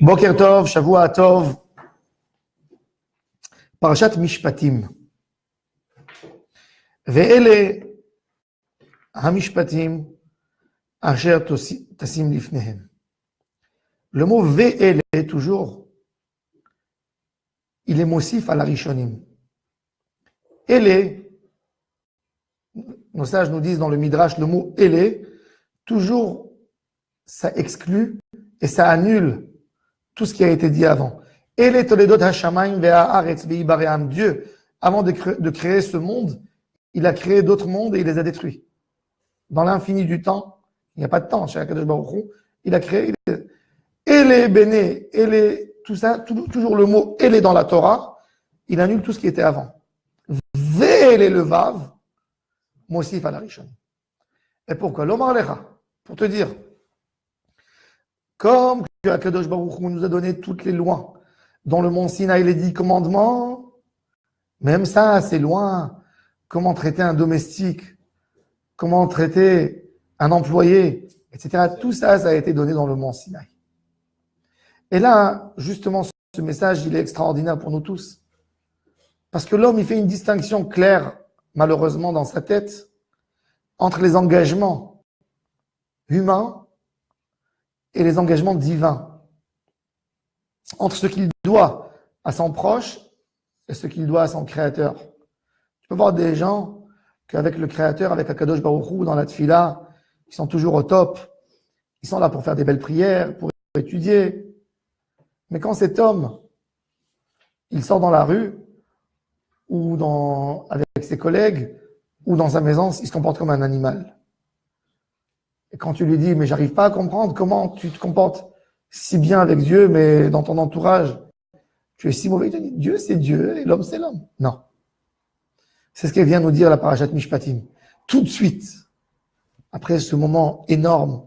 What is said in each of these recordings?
Boker Tov, Shavua Tov, Parashat Mishpatim. Ve'ele HaMishpatim Asher Tasim Lifnehem. Le mot Ve'ele, toujours, il est mossif à la Rishonim. Ele, nos sages nous disent dans le Midrash, le mot Ele, toujours, ça exclut et ça annule tout ce qui a été dit avant. Ele Toledot Hashamayim ve'haaretz ve'ibaream. Dieu, avant de créer ce monde, il a créé d'autres mondes et il les a détruits. Dans l'infini du temps, il n'y a pas de temps chez Akadosh Baruch Hu, il a créé. Ele Bene, Ele, tout ça, toujours le mot Ele dans la Torah, il annule tout ce qui était avant. Ve'ele le Vav, Mosif à la Rishon. Et pourquoi? L'Omar Lecha, pour te dire, comme que Akadosh Baruch Hu nous a donné toutes les lois, dans le mont Sinaï, les 10 commandements, même ça, c'est loin. Comment traiter un domestique, comment traiter un employé, etc. Tout ça, ça a été donné dans le mont Sinaï. Et là, justement, ce message, il est extraordinaire pour nous tous. Parce que l'homme, il fait une distinction claire, malheureusement, dans sa tête, entre les engagements humains et les engagements divins. Entre ce qu'il doit à son proche et ce qu'il doit à son créateur. Tu peux voir des gens qu'avec le créateur, avec Akadosh Baruch Hu, dans la tfila, ils sont toujours au top. Ils sont là pour faire des belles prières, pour étudier. Mais quand cet homme, il sort dans la rue, ou avec ses collègues, ou dans sa maison, il se comporte comme un animal. Et quand tu lui dis, mais j'arrive pas à comprendre comment tu te comportes si bien avec Dieu, mais dans ton entourage, tu es si mauvais, il te dit, Dieu c'est Dieu et l'homme c'est l'homme. Non. C'est ce qu'elle vient nous dire la Parashat Mishpatim. Tout de suite, après ce moment énorme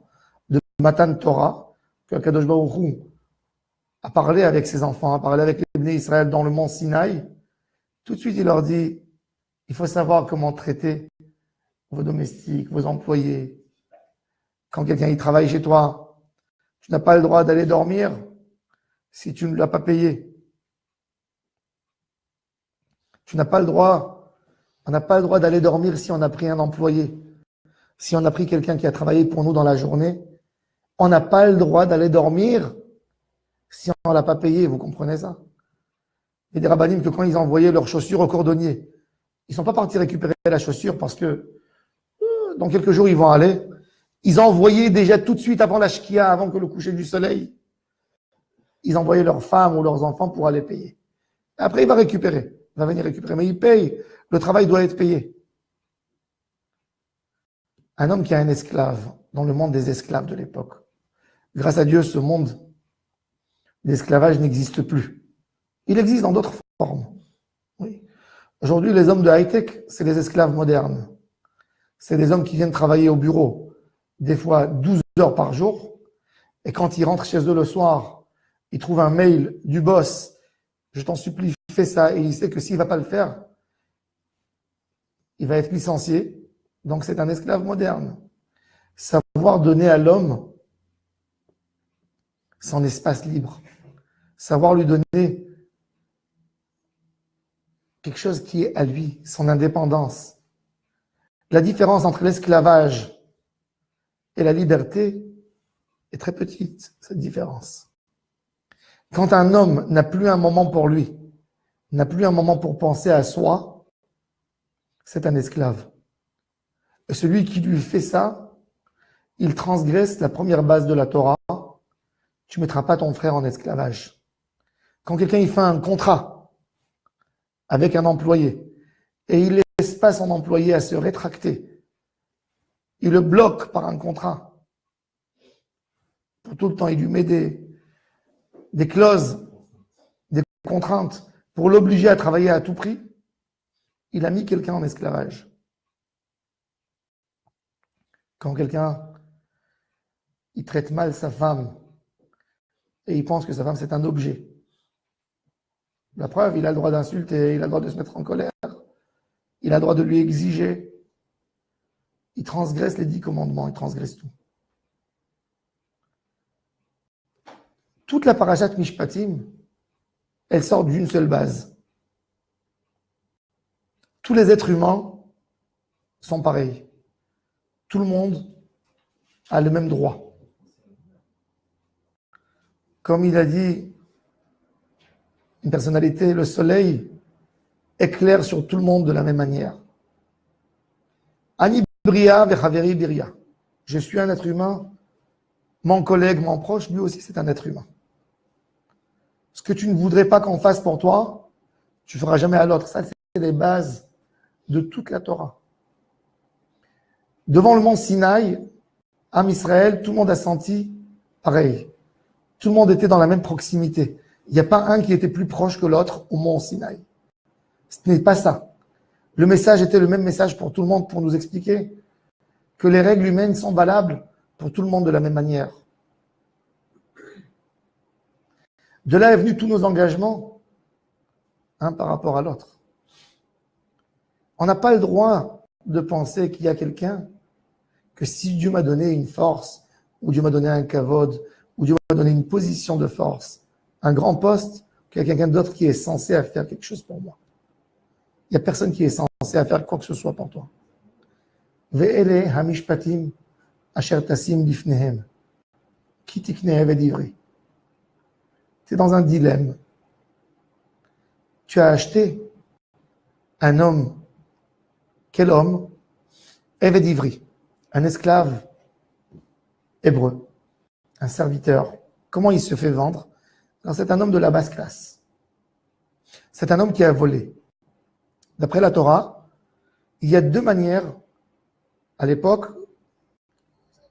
de Matan Torah, que Kadosh Baruch Hu a parlé avec ses enfants, a parlé avec les Bnei Israël dans le mont Sinaï, tout de suite il leur dit, il faut savoir comment traiter vos domestiques, vos employés. Quand quelqu'un y travaille chez toi, tu n'as pas le droit d'aller dormir si tu ne l'as pas payé. Tu n'as pas le droit, on n'a pas le droit d'aller dormir si on a pris un employé. Si on a pris quelqu'un qui a travaillé pour nous dans la journée, on n'a pas le droit d'aller dormir si on ne l'a pas payé. Vous comprenez ça? Il y a des rabbinim que quand ils envoyaient leurs chaussures au cordonnier, ils ne sont pas partis récupérer la chaussure parce que dans quelques jours ils vont aller. Ils envoyaient déjà tout de suite avant la shkia, avant que le coucher du soleil, ils envoyaient leurs femmes ou leurs enfants pour aller payer. Après, il va récupérer. Il va venir récupérer. Mais il paye. Le travail doit être payé. Un homme qui a un esclave, dans le monde des esclaves de l'époque. Grâce à Dieu, ce monde d'esclavage n'existe plus. Il existe dans d'autres formes. Oui. Aujourd'hui, les hommes de high-tech, c'est les esclaves modernes. C'est des hommes qui viennent travailler au bureau, des fois 12 heures par jour, et quand ils rentrent chez eux le soir, ils trouvent un mail du boss, je t'en supplie, fais ça, et il sait que s'il ne va pas le faire, il va être licencié. Donc c'est un esclave moderne. Savoir donner à l'homme son espace libre. Savoir lui donner quelque chose qui est à lui, son indépendance. La différence entre l'esclavage et la liberté est très petite, cette différence. Quand un homme n'a plus un moment pour lui, n'a plus un moment pour penser à soi, c'est un esclave. Et celui qui lui fait ça, il transgresse la première base de la Torah. Tu ne mettras pas ton frère en esclavage. Quand quelqu'un il fait un contrat avec un employé et il laisse pas son employé à se rétracter, il le bloque par un contrat. Pour tout le temps, il lui met des clauses, des contraintes pour l'obliger à travailler à tout prix. Il a mis quelqu'un en esclavage. Quand quelqu'un il traite mal sa femme et il pense que sa femme c'est un objet. La preuve, il a le droit d'insulter, il a le droit de se mettre en colère, il a le droit de lui exiger. Il transgresse les 10 commandements, il transgresse tout. Toute la parashat Mishpatim, elle sort d'une seule base. Tous les êtres humains sont pareils. Tout le monde a le même droit. Comme il a dit une personnalité, le soleil éclaire sur tout le monde de la même manière. Ani Bria vechaveri Biria. Je suis un être humain, mon collègue, mon proche, lui aussi c'est un être humain. Ce que tu ne voudrais pas qu'on fasse pour toi, tu ne feras jamais à l'autre. Ça, c'est les bases de toute la Torah. Devant le mont Sinaï, Am Israël, tout le monde a senti pareil. Tout le monde était dans la même proximité. Il n'y a pas un qui était plus proche que l'autre au mont Sinaï. Ce n'est pas ça. Le message était le même message pour tout le monde pour nous expliquer que les règles humaines sont valables pour tout le monde de la même manière. De là est venu tous nos engagements, un par rapport à l'autre. On n'a pas le droit de penser qu'il y a quelqu'un que si Dieu m'a donné une force, ou Dieu m'a donné un kavod, ou Dieu m'a donné une position de force, un grand poste, qu'il y a quelqu'un d'autre qui est censé à faire quelque chose pour moi. Il n'y a personne qui est censé à faire quoi que ce soit pour toi. Ve'ele hamishpatim asher tasim lifnehem ki tikneh eved ivri. Tu es dans un dilemme. Tu as acheté un homme. Quel homme? Eved ivri, un esclave hébreu, un serviteur. Comment il se fait vendre? Alors c'est un homme de la basse classe. C'est un homme qui a volé. D'après la Torah, il y a deux manières à l'époque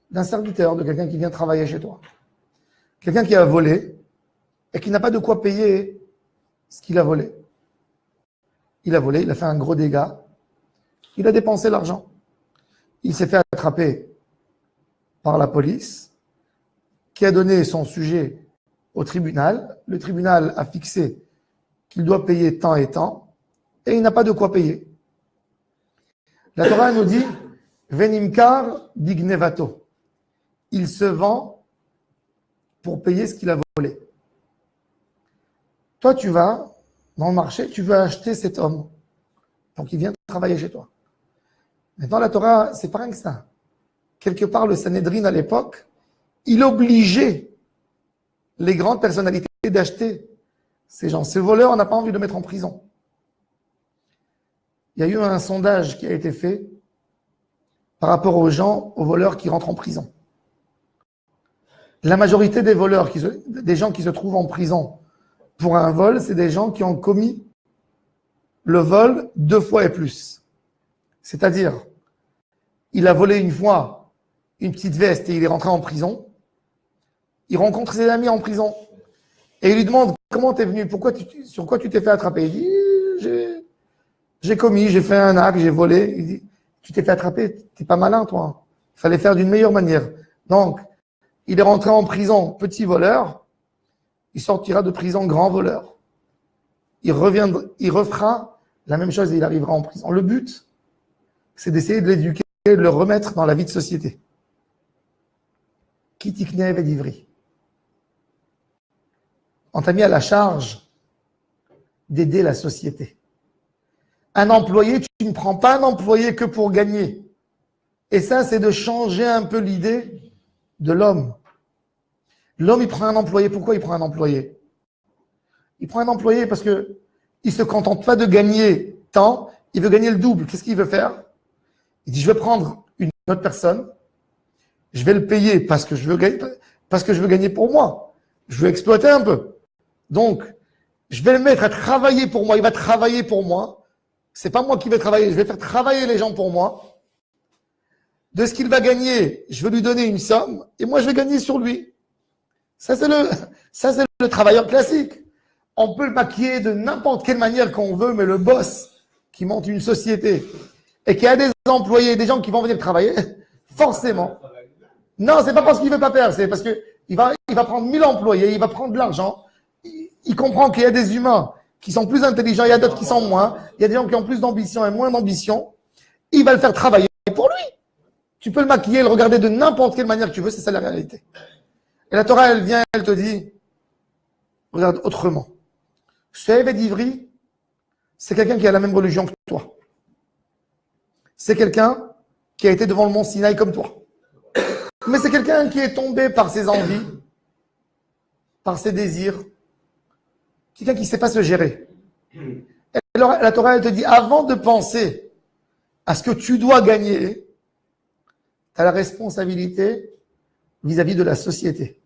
d'un serviteur, de quelqu'un qui vient travailler chez toi. Quelqu'un qui a volé et qui n'a pas de quoi payer ce qu'il a volé. Il a volé, il a fait un gros dégât, il a dépensé l'argent. Il s'est fait attraper par la police qui a donné son sujet au tribunal. Le tribunal a fixé qu'il doit payer tant et tant et il n'a pas de quoi payer. La Torah nous dit Venimkar bignevato. Il se vend pour payer ce qu'il a volé. Toi, tu vas dans le marché, tu veux acheter cet homme pour qu'il vienne travailler chez toi. Maintenant, la Torah, c'est pas rien que ça. Quelque part, le Sanhédrin à l'époque, il obligeait les grandes personnalités d'acheter ces gens. Ces voleurs, on n'a pas envie de les mettre en prison. Il y a eu un sondage qui a été fait par rapport aux gens, aux voleurs qui rentrent en prison. La majorité des voleurs, des gens qui se trouvent en prison pour un vol, c'est des gens qui ont commis le vol 2 fois et plus. C'est-à-dire, il a volé une fois une petite veste et il est rentré en prison. Il rencontre ses amis en prison et il lui demande comment tu es venu, sur quoi tu t'es fait attraper. Il dit, j'ai commis, j'ai fait un acte, j'ai volé. Il dit, tu t'es fait attraper, t'es pas malin toi. Il fallait faire d'une meilleure manière. Donc, il est rentré en prison, petit voleur. Il sortira de prison, grand voleur. Il refera la même chose et il arrivera en prison. Le but, c'est d'essayer de l'éduquer, de le remettre dans la vie de société. Ki tikneh eved ivri. On t'a mis à la charge d'aider la société. Un employé, tu ne prends pas un employé que pour gagner. Et ça, c'est de changer un peu l'idée de l'homme. L'homme, il prend un employé. Pourquoi il prend un employé? Il prend un employé parce que il se contente pas de gagner tant, il veut gagner le double. Qu'est-ce qu'il veut faire? Il dit, je vais prendre une autre personne, je vais le payer parce que je veux gagner pour moi. Je veux exploiter un peu. Donc, je vais le mettre à travailler pour moi. Il va travailler pour moi. C'est pas moi qui vais travailler. Je vais faire travailler les gens pour moi. De ce qu'il va gagner, je vais lui donner une somme et moi, je vais gagner sur lui. Ça, c'est le travailleur classique. On peut le maquiller de n'importe quelle manière qu'on veut, mais le boss qui monte une société et qui a des employés, des gens qui vont venir travailler, forcément. Non, c'est pas parce qu'il veut pas faire, c'est parce que il va prendre 1000 employés, il va prendre de l'argent. Il comprend qu'il y a des humains qui sont plus intelligents, il y a d'autres qui sont moins, il y a des gens qui ont plus d'ambition et moins d'ambition. Il va le faire travailler pour lui. Tu peux le maquiller, le regarder de n'importe quelle manière que tu veux, c'est ça la réalité. Et la Torah, elle vient, elle te dit, Regarde autrement. Ce Eved Ivri, c'est quelqu'un qui a la même religion que toi. C'est quelqu'un qui a été devant le mont Sinaï comme toi. Mais c'est quelqu'un qui est tombé par ses envies, par ses désirs. Quelqu'un qui ne sait pas se gérer. Et alors, la Torah, elle te dit, avant de penser à ce que tu dois gagner, tu as la responsabilité vis-à-vis de la société.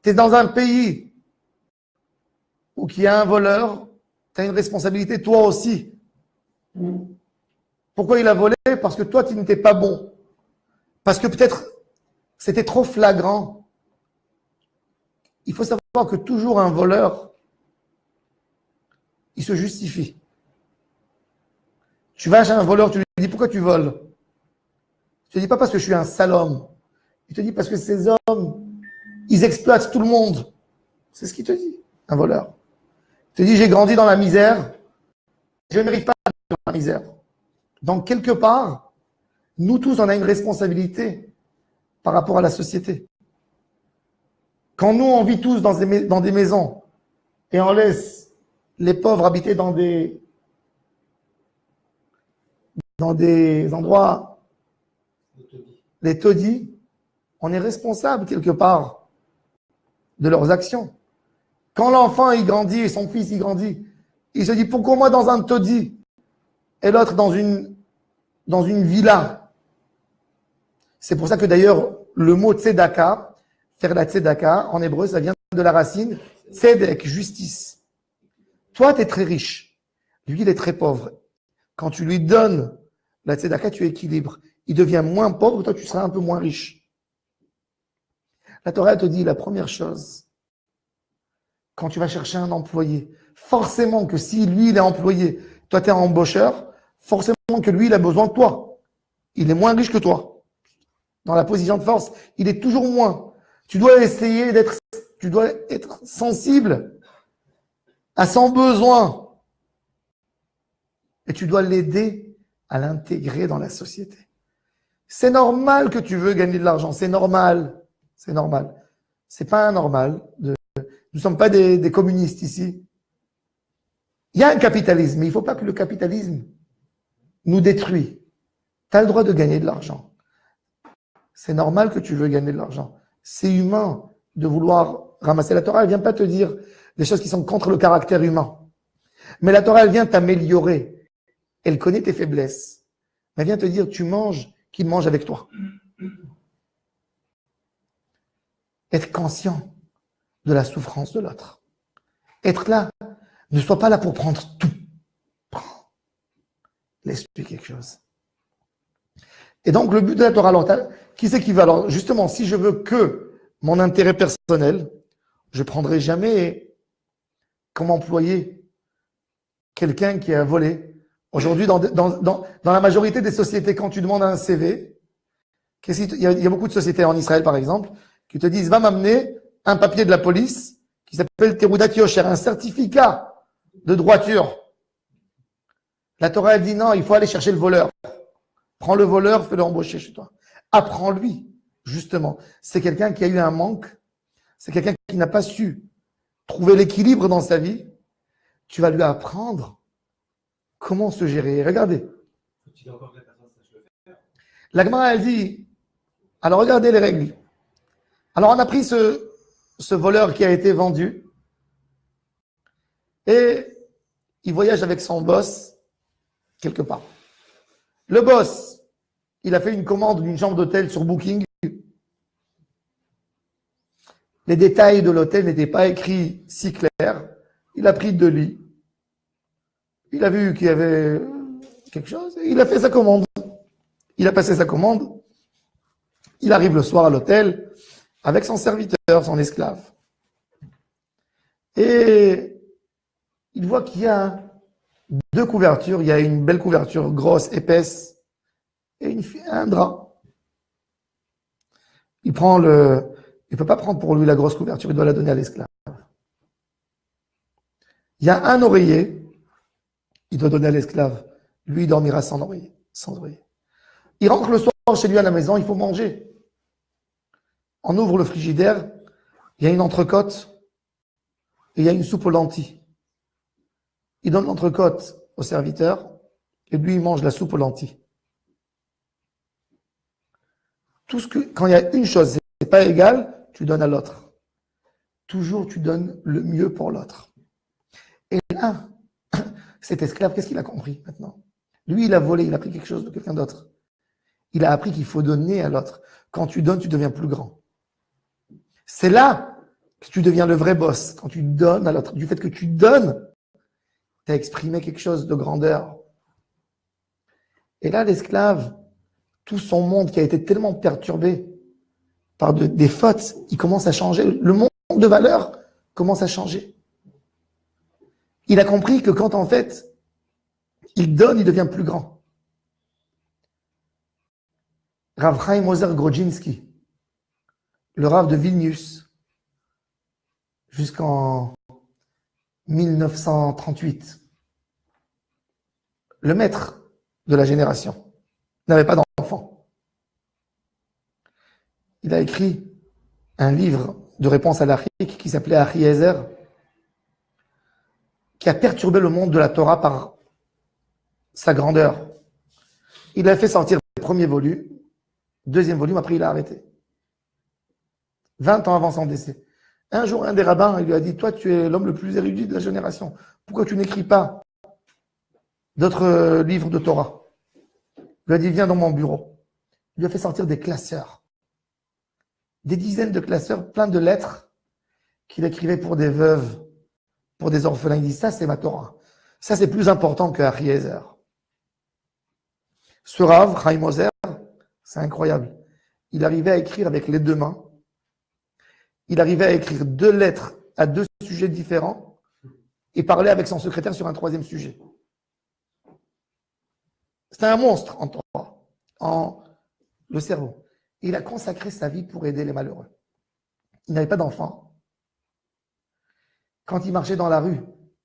Tu es dans un pays où il y a un voleur, tu as une responsabilité toi aussi. Pourquoi il a volé? Parce que toi, tu n'étais pas bon. Parce que peut-être c'était trop flagrant. Il faut savoir que toujours un voleur, il se justifie. Tu vas chez un voleur, tu lui dis pourquoi tu voles? Tu ne dis pas parce que je suis un sale homme. Il te dit parce que ces hommes, ils exploitent tout le monde. C'est ce qu'il te dit, un voleur. Il te dit j'ai grandi dans la misère, je ne mérite pas dans la misère. Donc quelque part, nous tous, on a une responsabilité par rapport à la société. Quand nous, on vit tous dans des maisons et on laisse les pauvres habiter dans des endroits, les taudis, on est responsable quelque part de leurs actions. Quand l'enfant il grandit et son fils il grandit, il se dit pourquoi moi dans un taudis et l'autre dans une villa. C'est pour ça que d'ailleurs le mot tzedaka, faire la tzedaka en hébreu, ça vient de la racine tzedek, justice. Toi tu es très riche, lui il est très pauvre. Quand tu lui donnes la tzedaka, tu équilibres. Il devient moins pauvre, toi tu seras un peu moins riche. La Torah te dit la première chose, quand tu vas chercher un employé, forcément que si lui il est employé, toi tu es un embaucheur, forcément que lui il a besoin de toi. Il est moins riche que toi. Dans la position de force, il est toujours moins. Tu dois être sensible à son besoin. Et tu dois l'aider à l'intégrer dans la société. C'est normal que tu veux gagner de l'argent, c'est normal. C'est normal. C'est pas anormal. Nous ne sommes pas des communistes ici. Il y a un capitalisme, mais il ne faut pas que le capitalisme nous détruise. Tu as le droit de gagner de l'argent. C'est normal que tu veux gagner de l'argent. C'est humain de vouloir ramasser. La Torah, elle ne vient pas te dire des choses qui sont contre le caractère humain. Mais la Torah, elle vient t'améliorer. Elle connaît tes faiblesses. Elle vient te dire, tu manges, qu'il mange avec toi. Être conscient de la souffrance de l'autre. Être là, ne sois pas là pour prendre tout. Prends. Laisse-lui quelque chose. Et donc, le but de la Torah, alors, qui c'est qui va? Alors, justement, si je veux que mon intérêt personnel, je ne prendrai jamais comme employé quelqu'un qui a volé. Aujourd'hui, dans la majorité des sociétés, quand tu demandes un CV, il y a beaucoup de sociétés en Israël, par exemple, qui te disent, va m'amener un papier de la police qui s'appelle Teroudat Yosher, un certificat de droiture. La Torah a dit non, il faut aller chercher le voleur. Prends le voleur, fais-le embaucher chez toi. Apprends-lui, justement. C'est quelqu'un qui a eu un manque, c'est quelqu'un qui n'a pas su trouver l'équilibre dans sa vie. Tu vas lui apprendre comment se gérer. Regardez. La Gemara, elle dit, alors regardez les règles. Alors, on a pris ce voleur qui a été vendu et il voyage avec son boss quelque part. Le boss, il a fait une commande d'une chambre d'hôtel sur Booking. Les détails de l'hôtel n'étaient pas écrits si clairs. Il a pris 2 lits. Il a vu qu'il y avait quelque chose et il a fait sa commande. Il a passé sa commande. Il arrive le soir à l'hôtel avec son serviteur, son esclave. Et il voit qu'il y a 2 couvertures. Il y a une belle couverture grosse, épaisse, et un drap. Il ne peut pas prendre pour lui la grosse couverture, il doit la donner à l'esclave. Il y a un oreiller, il doit donner à l'esclave. Lui, il dormira sans oreiller. Il rentre le soir chez lui à la maison, il faut manger. On ouvre le frigidaire, il y a une entrecôte et il y a une soupe aux lentilles. Il donne l'entrecôte au serviteur et lui, il mange la soupe aux lentilles. Quand il y a une chose, c'est pas égal, tu donnes à l'autre. Toujours, tu donnes le mieux pour l'autre. Et là, cet esclave, qu'est-ce qu'il a compris maintenant? Lui, il a volé, il a pris quelque chose de quelqu'un d'autre. Il a appris qu'il faut donner à l'autre. Quand tu donnes, tu deviens plus grand. C'est là que tu deviens le vrai boss. Quand tu donnes à l'autre. Du fait que tu donnes, tu as exprimé quelque chose de grandeur. Et là, l'esclave, tout son monde qui a été tellement perturbé par des fautes, il commence à changer. Le monde de valeur commence à changer. Il a compris que quand en fait, il donne, il devient plus grand. Rav Chaim Ozer Grodzinski, le Rav de Vilnius, jusqu'en 1938, le maître de la génération, n'avait pas d'enfant. Il a écrit un livre de réponse à l'Achik qui s'appelait Achiezer, qui a perturbé le monde de la Torah par sa grandeur. Il a fait sortir le premier volume, deuxième volume, après il a arrêté. 20 ans avant son décès. Un jour, un des rabbins, il lui a dit, toi, tu es l'homme le plus érudit de la génération. Pourquoi tu n'écris pas d'autres livres de Torah? Il lui a dit, viens dans mon bureau. Il lui a fait sortir des classeurs. Des dizaines de classeurs, plein de lettres qu'il écrivait pour des veuves, pour des orphelins. Il dit, ça, c'est ma Torah. Ça, c'est plus important que Achiezer. Ce Rav, Chaim Ozer, c'est incroyable. Il arrivait à écrire avec les deux mains. Il arrivait à écrire 2 lettres à 2 sujets différents et parler avec son secrétaire sur un 3e sujet. C'était un monstre en Torah, en le cerveau. Il a consacré sa vie pour aider les malheureux. Il n'avait pas d'enfant. Quand il marchait dans la rue,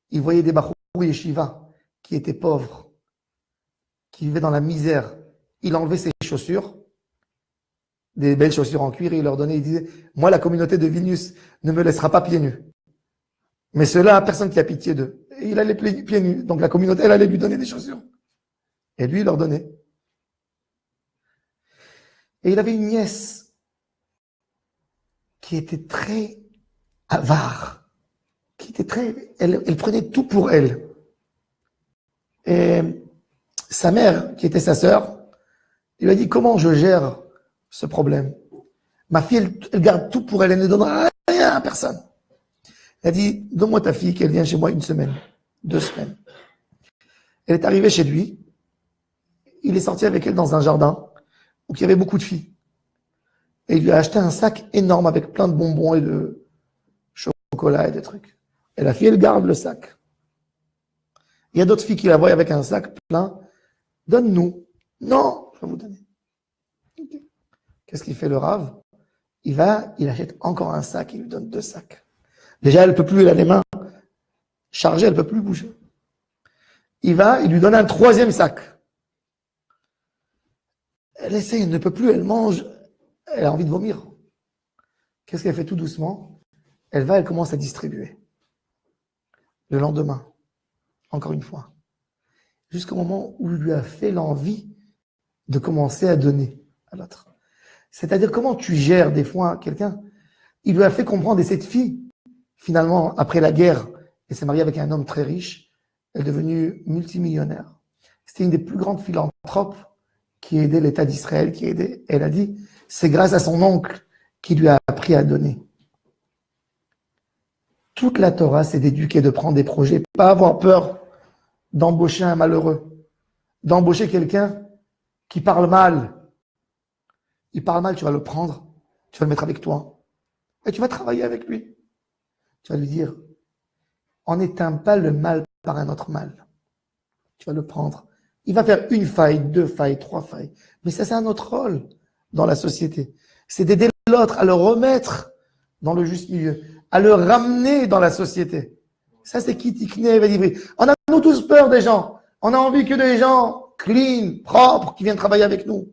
il voyait des Bachour Yeshiva qui étaient pauvres, qui vivaient dans la misère. Il enlevait ses chaussures, des belles chaussures en cuir, et il leur donnait, il disait, moi, la communauté de Vilnius ne me laissera pas pieds nus. Mais ceux-là, personne qui a pitié d'eux. Et il allait pieds nus. Donc la communauté, elle allait lui donner des chaussures. Et lui, il leur donnait. Et il avait une nièce qui était très avare, elle prenait tout pour elle. Et sa mère, qui était sa sœur, il lui a dit, comment je gère ce problème? Ma fille, elle garde tout pour elle, elle ne donnera rien à personne. Elle a dit, donne-moi ta fille, qu'elle vienne chez moi 1 semaine, 2 semaines. Elle est arrivée chez lui, il est sorti avec elle dans un jardin où il y avait beaucoup de filles. Et il lui a acheté un sac énorme avec plein de bonbons et de chocolat et des trucs. Et la fille, elle garde le sac. Il y a d'autres filles qui la voient avec un sac plein. Donne-nous. Non, je vais vous donner. Okay. Qu'est-ce qu'il fait le Rav? Il achète encore un sac, il lui donne 2 sacs. Déjà, elle ne peut plus, elle a les mains chargées, elle ne peut plus bouger. Il lui donne un 3e sac. Elle essaie, elle ne peut plus, elle mange, elle a envie de vomir. Qu'est-ce qu'elle fait tout doucement? Elle commence à distribuer. Le lendemain, encore une fois, jusqu'au moment où il lui a fait l'envie de commencer à donner à l'autre. C'est-à-dire comment tu gères des fois quelqu'un. Il lui a fait comprendre, et cette fille, finalement, après la guerre, elle s'est mariée avec un homme très riche, elle est devenue multimillionnaire. C'était une des plus grandes philanthropes qui aidait l'État d'Israël, elle a dit, c'est grâce à son oncle qui lui a appris à donner. Toute la Torah, c'est d'éduquer, de prendre des projets, pas avoir peur d'embaucher un malheureux, d'embaucher quelqu'un qui parle mal. Il parle mal, tu vas le prendre, tu vas le mettre avec toi, et tu vas travailler avec lui. Tu vas lui dire, on n'éteint pas le mal par un autre mal. Tu vas le prendre. Il va faire 1 faille, 2 failles, 3 failles. Mais ça, c'est un autre rôle dans la société. C'est d'aider l'autre à le remettre dans le juste milieu, à le ramener dans la société. Ça, c'est Kitikne et Vedivri. On a, nous tous, peur des gens. On a envie que des gens clean, propres, qui viennent travailler avec nous.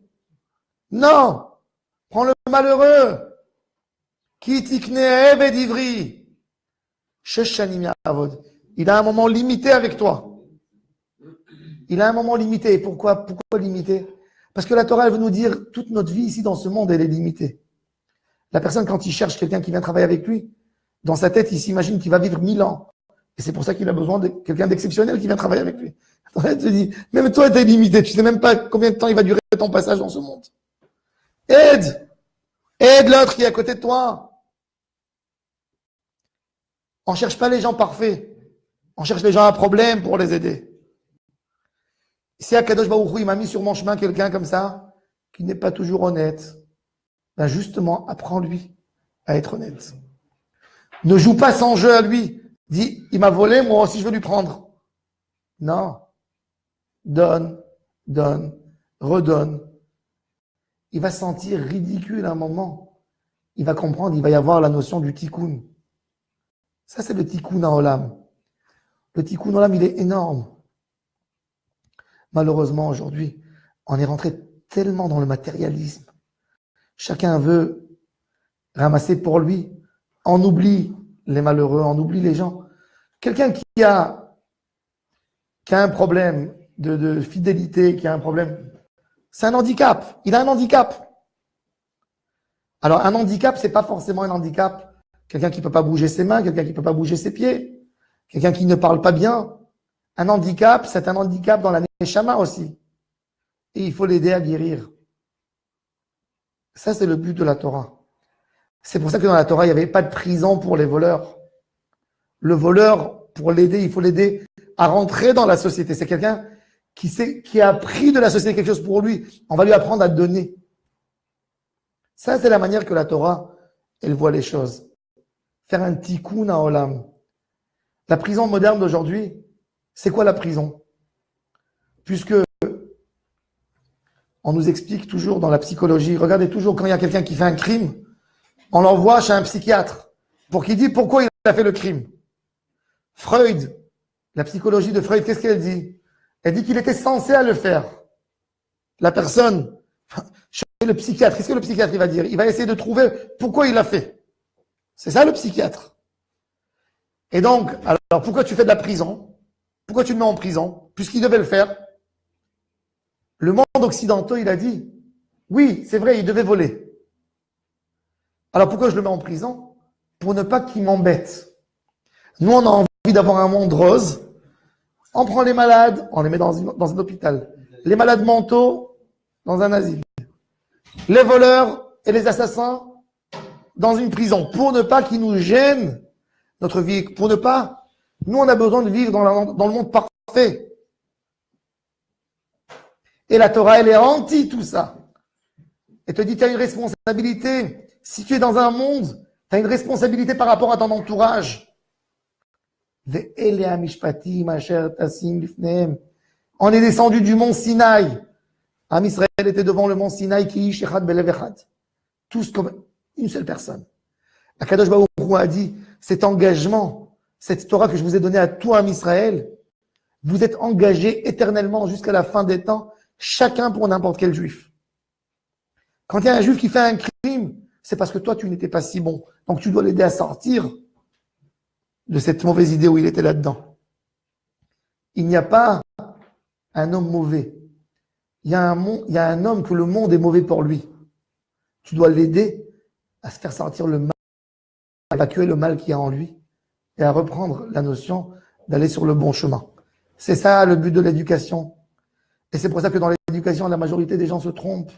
Non! Prends le malheureux. Kitikne et Vedivri. Shesh shanim ya'avod. Il a un moment limité avec toi. Il a un moment limité. Pourquoi limité? Parce que la Torah, elle veut nous dire, toute notre vie ici dans ce monde, elle est limitée. La personne, quand il cherche quelqu'un qui vient travailler avec lui, dans sa tête, il s'imagine qu'il va vivre 1000 ans. Et c'est pour ça qu'il a besoin de quelqu'un d'exceptionnel qui vient travailler avec lui. Elle te dit, même toi, tu es limité. Tu sais même pas combien de temps il va durer ton passage dans ce monde. Aide l'autre qui est à côté de toi. On ne cherche pas les gens parfaits. On cherche les gens à problème pour les aider. Si Akadosh Baruch Hu, il m'a mis sur mon chemin quelqu'un comme ça, qui n'est pas toujours honnête, ben justement, apprends-lui à être honnête. Ne joue pas sans jeu à lui. Dis, il m'a volé, moi aussi je veux lui prendre. Non. Donne, redonne. Il va se sentir ridicule à un moment. Il va comprendre, il va y avoir la notion du tikkun. Ça, c'est le tikkun en olam. Le tikkun en olam, il est énorme. Malheureusement, aujourd'hui, on est rentré tellement dans le matérialisme. Chacun veut ramasser pour lui. On oublie les malheureux, on oublie les gens. Quelqu'un qui a un problème de fidélité, qui a un problème, c'est un handicap. Il a un handicap. Alors, un handicap, c'est pas forcément un handicap. Quelqu'un qui peut pas bouger ses mains, quelqu'un qui peut pas bouger ses pieds, quelqu'un qui ne parle pas bien. Un handicap, c'est un handicap dans la neshama aussi. Et il faut l'aider à guérir. Ça, c'est le but de la Torah. C'est pour ça que dans la Torah, il n'y avait pas de prison pour les voleurs. Le voleur, pour l'aider, il faut l'aider à rentrer dans la société. C'est quelqu'un qui a appris de la société quelque chose pour lui. On va lui apprendre à donner. Ça, c'est la manière que la Torah, elle voit les choses. Faire un tikkun à olam. La prison moderne d'aujourd'hui, c'est quoi la prison? Puisque on nous explique toujours dans la psychologie, regardez toujours quand il y a quelqu'un qui fait un crime, on l'envoie chez un psychiatre pour qu'il dise pourquoi il a fait le crime. Freud, la psychologie de Freud, qu'est-ce qu'elle dit? Elle dit qu'il était censé à le faire. La personne, chez le psychiatre, qu'est-ce que le psychiatre il va dire? Il va essayer de trouver pourquoi il l'a fait. C'est ça le psychiatre. Et donc, alors pourquoi tu fais de la prison? Pourquoi tu le mets en prison? Puisqu'il devait le faire. Le monde occidental, il a dit, oui, c'est vrai, il devait voler. Alors pourquoi je le mets en prison? Pour ne pas qu'il m'embête. Nous, on a envie d'avoir un monde rose. On prend les malades, on les met dans un hôpital. Les malades mentaux, dans un asile. Les voleurs et les assassins, dans une prison. Pour ne pas qu'ils nous gênent notre vie. Pour ne pas... Nous, on a besoin de vivre dans le monde parfait. Et la Torah, elle est anti tout ça. Elle te dit, tu as une responsabilité. Si tu es dans un monde, tu as une responsabilité par rapport à ton entourage. On est descendu du mont Sinaï. Am Israël était devant le mont Sinaï, tous comme une seule personne. Akadosh Baruch Hu a dit, cet engagement, cette Torah que je vous ai donnée à toi, Am Israël, vous êtes engagés éternellement jusqu'à la fin des temps, chacun pour n'importe quel juif. Quand il y a un juif qui fait un crime, c'est parce que toi, tu n'étais pas si bon. Donc, tu dois l'aider à sortir de cette mauvaise idée où il était là-dedans. Il n'y a pas un homme mauvais. Il y a un homme que le monde est mauvais pour lui. Tu dois l'aider à se faire sortir le mal, à évacuer le mal qu'il y a en lui et à reprendre la notion d'aller sur le bon chemin. C'est ça le but de l'éducation. Et c'est pour ça que dans l'éducation, la majorité des gens se trompent.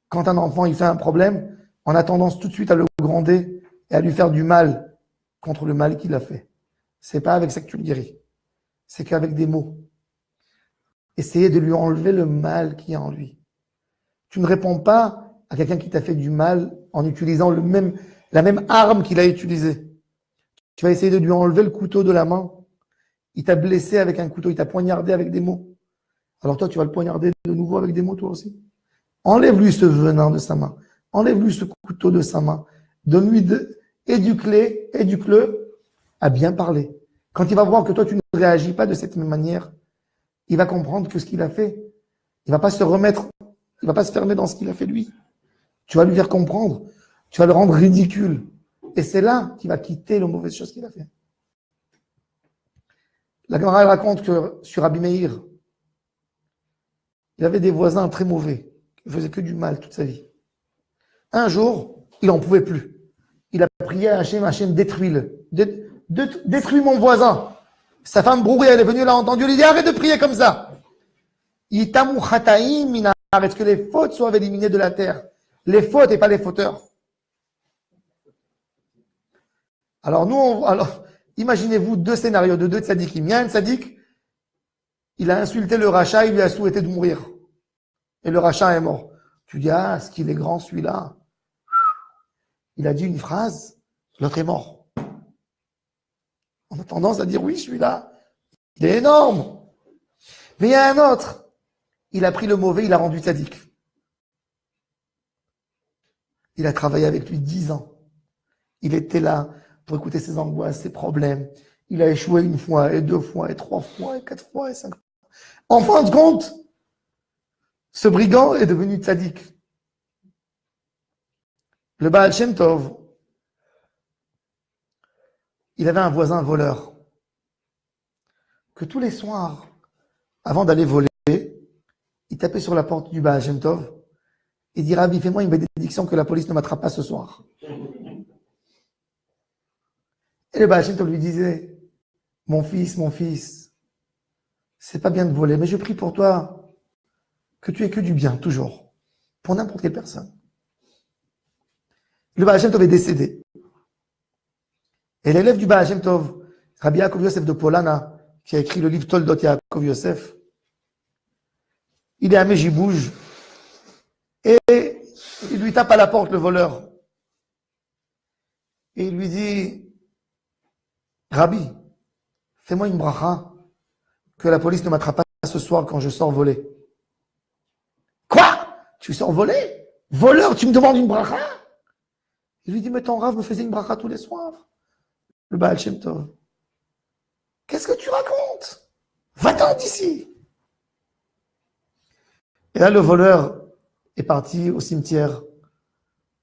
Quand un enfant il fait un problème, on a tendance tout de suite à le gronder et à lui faire du mal contre le mal qu'il a fait. C'est pas avec ça que tu le guéris. C'est qu'avec des mots. Essayez de lui enlever le mal qui est en lui. Tu ne réponds pas à quelqu'un qui t'a fait du mal en utilisant la même arme qu'il a utilisée. Tu vas essayer de lui enlever le couteau de la main. Il t'a blessé avec un couteau, il t'a poignardé avec des mots. Alors toi, tu vas le poignarder de nouveau avec des mots, toi aussi. Enlève-lui ce venin de sa main. Enlève-lui ce couteau de sa main. Donne-lui éduque-le à bien parler. Quand il va voir que toi, tu ne réagis pas de cette même manière, il va comprendre que ce qu'il a fait, il va pas se remettre, il va pas se fermer dans ce qu'il a fait lui. Tu vas lui faire comprendre, tu vas le rendre ridicule. Et c'est là qu'il va quitter les mauvaises choses qu'il a fait. La Gemara elle raconte que sur Rabbi Meir, il avait des voisins très mauvais, qui faisaient que du mal toute sa vie. Un jour, il n'en pouvait plus. Il a prié à Hachem, Hachem, détruis-le. Détruis mon voisin. Sa femme Brouria, elle est venue, elle a entendu, elle lui dit, arrête de prier comme ça. Yitamu chataim mina, est-ce que les fautes soient éliminées de la terre? Les fautes et pas les fauteurs. Alors, imaginez-vous deux scénarios de deux tzadikim. Il y a un tzadik, il a insulté le rachat, il lui a souhaité de mourir. Et le rachat est mort. Tu dis, ah, est-ce qu'il est grand celui-là? Il a dit une phrase, l'autre est mort. On a tendance à dire, oui, celui-là, il est énorme. Mais il y a un autre, il a pris le mauvais, il a rendu tzadik. Il a travaillé avec lui 10 ans. Il était là pour écouter ses angoisses, ses problèmes. Il a échoué une fois, et 2 fois, et 3 fois, et 4 fois, et 5 fois. En fin de compte, ce brigand est devenu tzaddik. Le Baal Shem Tov, il avait un voisin voleur que tous les soirs, avant d'aller voler, il tapait sur la porte du Baal Shem Tov et dit, Rabbi, fais-moi une bénédiction que la police ne m'attrape pas ce soir. Et le Baal Shem Tov lui disait, mon fils, c'est pas bien de voler, mais je prie pour toi que tu aies que du bien, toujours, pour n'importe quelle personne. Le Baal Shem Tov est décédé. Et l'élève du Baal Shem Tov, Rabbi Yaakov Yosef de Polana, qui a écrit le livre Toldot Yaakov Yosef, il est à Mejibouj et il lui tape à la porte, le voleur. Et il lui dit, Rabbi, fais-moi une bracha que la police ne m'attrape pas ce soir quand je sors voler. Quoi? Tu sors voler? Voleur, tu me demandes une bracha? Il lui dit, mais ton Rav me faisait une bracha tous les soirs. Le Baal Shem Tov. Qu'est-ce que tu racontes? Va-t'en d'ici. Et là, le voleur est parti au cimetière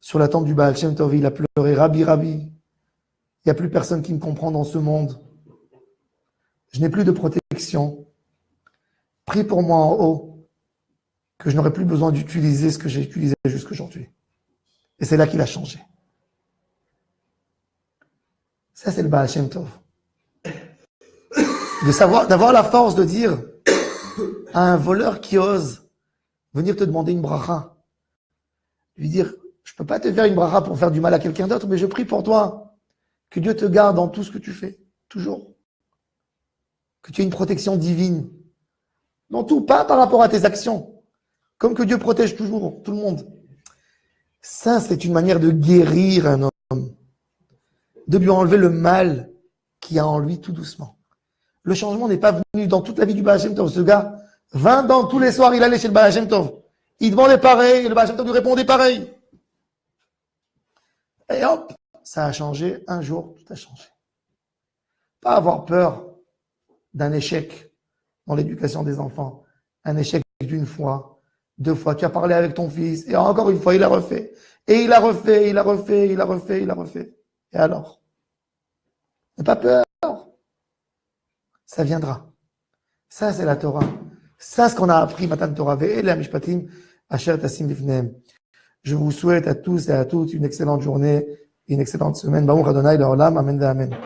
sur la tombe du Baal Shem Tov. Il a pleuré, Rabbi, il n'y a plus personne qui me comprend dans ce monde. Je n'ai plus de protection. Prie pour moi en haut, que je n'aurai plus besoin d'utiliser ce que j'ai utilisé jusqu'aujourd'hui. Et c'est là qu'il a changé. Ça, c'est le Baal Shem Tov. D'avoir la force de dire à un voleur qui ose venir te demander une bracha, lui dire, je ne peux pas te faire une bracha pour faire du mal à quelqu'un d'autre, mais je prie pour toi, que Dieu te garde dans tout ce que tu fais, toujours. Que tu aies une protection divine. Dans tout, pas par rapport à tes actions. Comme que Dieu protège toujours tout le monde. Ça, c'est une manière de guérir un homme. De lui enlever le mal qu'il y a en lui tout doucement. Le changement n'est pas venu dans toute la vie du Baal Shem Tov. Ce gars, 20 ans, tous les soirs, il allait chez le Baal Shem Tov. Il demandait pareil, et le Baal Shem Tov lui répondait pareil. Et hop, ça a changé. Un jour, tout a changé. Pas avoir peur d'un échec dans l'éducation des enfants. Un échec d'une fois, 2 fois. Tu as parlé avec ton fils, et encore une fois, il a refait. Et il a refait. Et alors? N'aie pas peur. Ça viendra. Ça, c'est la Torah. Ça, ce qu'on a appris, Matan Torah, Ve'ele Mishpatim, Asher Tassim Bifnehem. Je vous souhaite à tous et à toutes une excellente journée, une excellente semaine. Baruch Adonai Le'olam, Amen, Amen.